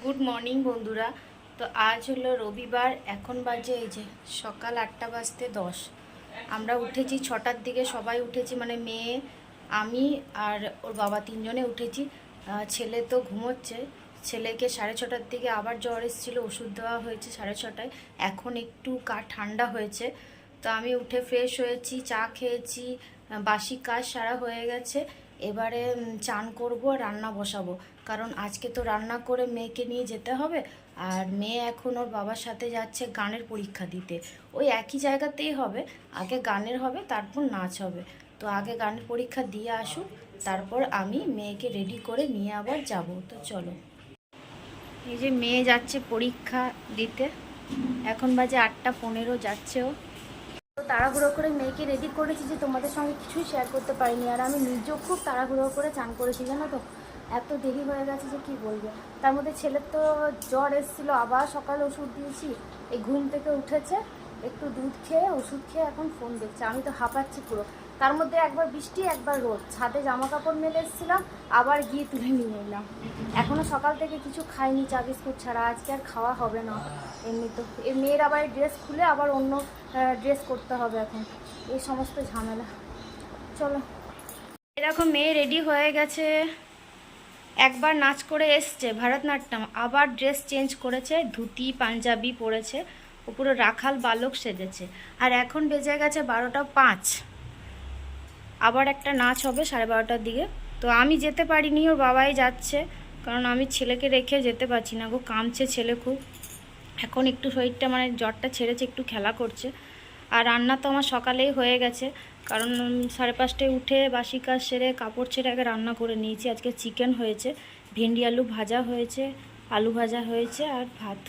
Good morning বন্ধুরা। তো আজ হলো রবিবার, এখন বাজে এই যে সকাল 8টা বাজতে 10। আমরা উঠেছি 6টার দিকে, সবাই উঠেছি, মানে মেয়ে, আমি আর ওর বাবা তিনজনে উঠেছি। ছেলে তো ঘুমোচ্ছে। ছেলেকে 6:30টার দিকে আবার জ্বর এসেছিলো, ওষুধ দেওয়া হয়েছে 6:30টায়। এখন একটু ঠান্ডা হয়েছে। তো আমি উঠে ফ্রেশ হয়েছি, চা খেয়েছি, বাসি কাজ সারা হয়ে গেছে। এবারে চান করব আর রান্না বসাবো, কারণ আজকে তো রান্না করে মেয়েকে নিয়ে যেতে হবে। আর মেয়ে এখন ওর বাবার সাথে যাচ্ছে গানের পরীক্ষা দিতে। ওই একই জায়গাতেই হবে, আগে গানের হবে তারপর নাচ হবে। তো আগে গানের পরীক্ষা দিয়ে আসুক, তারপর আমি মেয়েকে রেডি করে নিয়ে আবার যাব। তো চলো, এই যে মেয়ে যাচ্ছে পরীক্ষা দিতে, এখন বাজে 8টা 15 যাচ্ছে ও। তো তাড়াহুড়ো করে মেয়েকে রেডি করেছি যে তোমাদের সঙ্গে কিছুই শেয়ার করতে পারিনি। আর আমি নিজেও খুব তাড়াহুড়ো করে চান করেছি, জানো তো, এত দেরি হয়ে গেছে যে কি বলবো। তার মধ্যে ছেলের তো জ্বর এসেছিলো, আবার সকালে ওষুধ দিয়েছি। এই ঘুম থেকে উঠেছে, একটু দুধ খেয়ে ওষুধ খেয়ে এখন ফোন দেখছে। আমি তো হাঁপাচ্ছি পুরো। তার মধ্যে একবার বৃষ্টি একবার রোদ, ছাদে জামা কাপড় মেলে এসেছিলাম, আবার গিয়ে তুলে নিয়ে এলাম। এখনও সকাল থেকে কিছু খাইনি, চা বিস্কুট ছাড়া। আজকে আর খাওয়া হবে না এমনি তো। এই মেয়ের আবার ড্রেস খুলে আবার অন্য ড্রেস করতে হবে এখন, এই সমস্ত ঝামেলা। চলো, এরকম মেয়ে রেডি হয়ে গেছে। একবার নাচ করে এসছে ভারতনাট্যম, আবার ড্রেস চেঞ্জ করেছে, ধুতি পাঞ্জাবি পরেছে, ও পুরো রাখাল বালক সেজেছে। আর এখন বেজে গেছে 12টা 5, আবার একটা নাচ হবে 12:30টার দিকে। তো আমি যেতে পারিনি, ওর বাবাই যাচ্ছে, কারণ আমি ছেলেকে রেখে যেতে পারছি না গো, কাঁদছে ছেলে খুব। এখন একটু শরীরটা, মানে জ্বরটা ছেড়েছে, একটু খেলা করছে। আর রান্না তো আমার সকালেই হয়ে গেছে, কারণ 5:30টায় উঠে বাসি কাজ সেরে কাপড় ছেড়ে আগে রান্না করে নিয়েছি। আজকে চিকেন হয়েছে, ভেন্ডি আলু ভাজা হয়েছে, আলু ভাজা হয়েছে আর ভাত।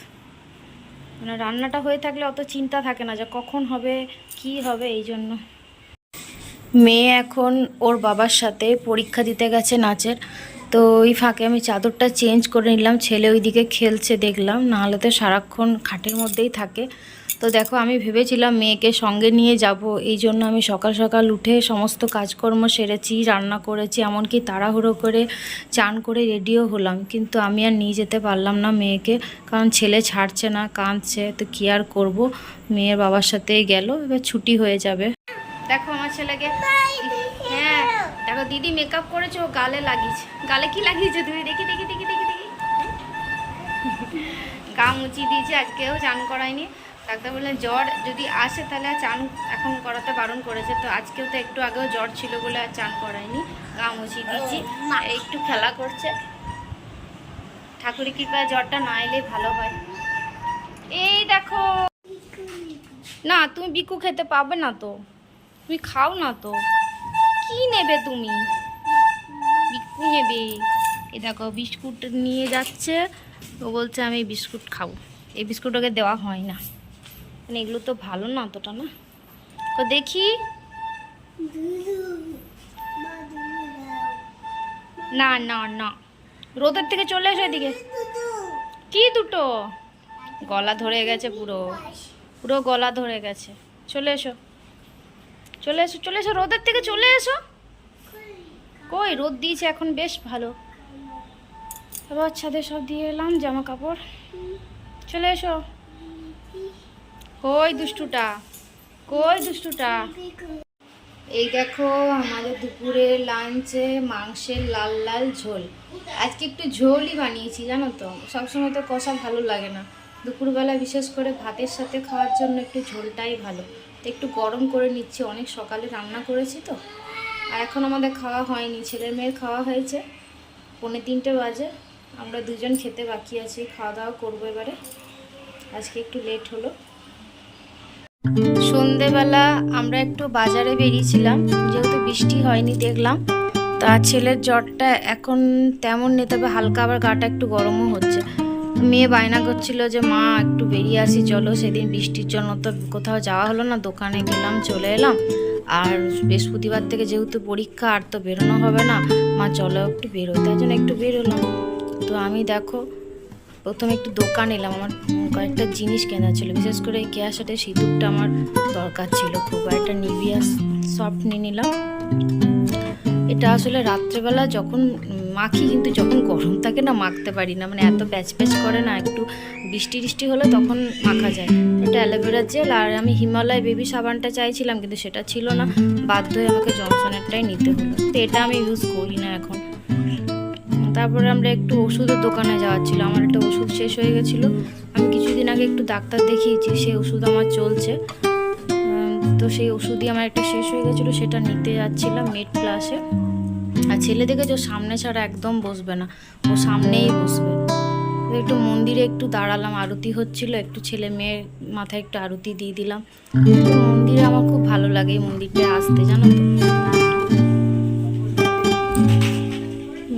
মানে রান্নাটা হয়ে থাকলে অত চিন্তা থাকে না যে কখন হবে কি হবে, এই জন্য। মেয়ে এখন ওর বাবার সাথে পরীক্ষা দিতে গেছে নাচের। তো ওই ফাঁকে আমি চাদরটা চেঞ্জ করে নিলাম, ছেলে ওইদিকে খেলছে দেখলাম, নাহলে তো সারাক্ষণ খাটের মধ্যেই থাকে। তো দেখো, আমি ভেবেছিলাম মেয়েকে সঙ্গে নিয়ে যাব, এই জন্য আমি সকাল সকাল উঠে সমস্ত কাজকর্ম সেরেছি, রান্না করেছি, এমনকি তাড়াহুড়ো করে চান করে রেডিও হলাম। কিন্তু আমি আর নিয়ে যেতে পারলাম না মেয়েকে, কারণ ছেলে ছাড়ছে না, কাঁদছে। তো কী আর করবো, মেয়ের বাবার সাথেই গেল, এবার ছুটি হয়ে যাবে। দেখো আমার ছেলেকে, হ্যাঁ দেখো দিদি মেকআপ করেছে, ও গালে লাগিয়েছে। গালে কি লাগিয়েছে তুমি? দেখি দেখি দেখি দেখি দেখি। গা মুচিয়ে দিয়েছে, আজকেও চান করায়নি। ডাক্তার বললেন জ্বর যদি আসে তাহলে চান এখন করাতে বারণ করেছে। তো আজকেও তো একটু আগেও জ্বর ছিল বলে আর চান করায়নি, গা মুচিয়ে দিয়েছি। একটু খেলা করছে, ঠাকুরের কৃপায় জ্বরটা না এলে ভালো হয়। এই দেখো, না তুমি বিকু খেতে পাবে না তো, তুমি খাও না তো। কি নেবে তুমি? বিস্কুট নেবে? এই দেখো বিস্কুট নিয়ে যাচ্ছে, ও বলছে আমি বিস্কুট খাবো। এই বিস্কুট ওকে দেওয়া হয় না, মানে এগুলো তো ভালো না অতটা না। তো দেখি, না না না, রোদের থেকে চলে এসো এদিকে। কি দুটো? গলা ধরে গেছে, পুরো পুরো গলা ধরে গেছে। চলে এসো চলে এসো চলে এসো, রোদের থেকে চলে এসো। কই রোদ দিয়েছে এখন, বেশ ভালো। আবার ছাদে সব দিয়ে এলাম জামা কাপড়। চলে এসো। কই দুষ্টুটা, কই দুষ্টুটা? এই দেখো আমাদের দুপুরে লাঞ্চে মাংসের লাল লাল ঝোল। আজকে একটু ঝোলই বানিয়েছি, জানো তো, সবসময় তো কষা ভালো লাগে না। দুপুরবেলা বিশেষ করে ভাতের সাথে খাওয়ার জন্য একটু ঝোলটাই ভালো। তো একটু গরম করে নিচ্ছি, অনেক সকালে রান্না করেছি তো। আর এখন আমাদের খাওয়া হয়নি, ছেলের মেয়ের খাওয়া হয়েছে, 2:45 বাজে। আমরা দুজন খেতে বাকি আছি, খাওয়া দাওয়া করবো এবারে। আজকে একটু লেট হলো। সন্ধেবেলা আমরা একটু বাজারে বেরিয়েছিলাম, যেহেতু বৃষ্টি হয়নি দেখলাম। তা ছেলের জ্বরটা এখন তেমন নেই, তবে হালকা, আবার গাটা একটু গরমও হচ্ছে। মেয়ে বায়না করছিল যে মা একটু বেরিয়ে আসি চলো। সেদিন বৃষ্টির জন্য তো কোথাও যাওয়া হলো না, দোকানে গেলাম চলে এলাম। আর বৃহস্পতিবার থেকে যেহেতু পরীক্ষা, আর তো বেরোনো হবে না, মা চলো একটু বেরোই, তাই জন্য একটু বেরোলাম। তো আমি দেখো প্রথমে একটু দোকান এলাম, আমার কয়েকটা জিনিস কেনা ছিল, বিশেষ করে এই কেয়াশেটের সিঁদুরটা আমার দরকার ছিল খুব। একটা নিভিয়া সফট নিয়ে নিলাম। এটা আসলে রাত্রেবেলা যখন মাখি, কিন্তু যখন গরম থাকে না মাখতে পারি না, মানে এত প্যাচ প্যাচ করে না। একটু বৃষ্টি টিষ্টি হলে তখন মাখা যায়। এটা অ্যালোভেরা জেল, আর আমি হিমালয় বেবি সাবানটা চাইছিলাম কিন্তু সেটা ছিল না, বাধ্য হয়ে আমাকে জনসনেরটাই নিতে হলো। তো এটা আমি ইউজ করি না এখন। তারপরে আমরা একটু ওষুধের দোকানে যাওয়ার ছিল, আমার একটা ওষুধ শেষ হয়ে গেছিলো। আমি কিছুদিন আগে একটু ডাক্তার দেখিয়েছি, সেই ওষুধ আমার চলছে। তো সেই ওষুধই আমার একটা শেষ হয়ে গেছিলো, সেটা নিতে যাচ্ছিলাম মেড প্লাসে। আর ছেলে দেখেছো সামনে ছাড়া একদম বসবে না, ও সামনেই বসবে। তো একটু মন্দিরে একটু দাঁড়ালাম, আরতি হচ্ছিল, একটু ছেলে মেয়ের মাথায় একটু আরতি দিয়ে দিলাম। মন্দিরে আমার খুব ভালো লাগে এই মন্দিরটায় আসতে, জানো তো।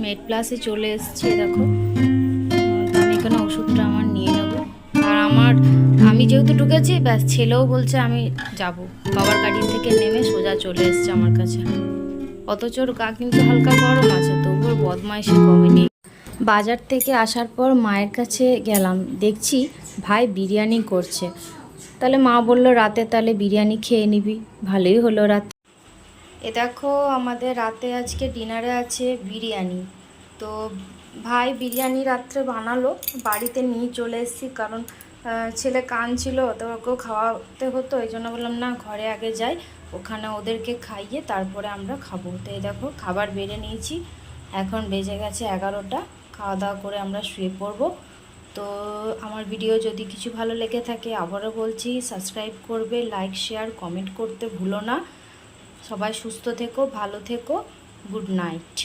মেড প্লাসে চলে এসছে, দেখো। আমি এখানে ওষুধটা আমার নিয়ে নেবো। আর আমি যেহেতু ঢুকেছি, ব্যাস ছেলেও বলছে আমি যাব। বাবার গাড়ি থেকে নেমে সোজা চলে এসছে আমার কাছে। অথচ ওর গা কিন্তু হালকা গরম আছে, তবুও বদমাইশি কমেনি। বাজার থেকে আসার পর মায়ের কাছে গেলাম, দেখছি ভাই বিরিয়ানি করছে। তাহলে মা বলল রাতে তাহলে বিরিয়ানি খেয়ে নিবি, ভালোই হলো রাতে। এ দেখো আমাদের রাতে আজকে ডিনারে আছে বিরিয়ানি। তো ভাই বিরিয়ানি রাত্রে বানালো, বাড়িতে নিয়ে চলে এসেছি, কারণ ছেলে কাঁদছিল, তো ওকেও খাওয়াতে হতো। এই জন্য বললাম না, ঘরে আগে যাই, ওখানে ওদেরকে খাইয়ে তারপরে আমরা খাবো। তো এই দেখো খাবার বেড়ে নিয়েছি, এখন বেজে গেছে 11টা। খাওয়া দাওয়া করে আমরা শুয়ে পড়বো। তো আমার ভিডিও যদি কিছু ভালো লেগে থাকে, আবারও বলছি সাবস্ক্রাইব করবে, লাইক শেয়ার কমেন্ট করতে ভুলো না। সবাই সুস্থ থেকো, ভালো থেকো, গুড নাইট।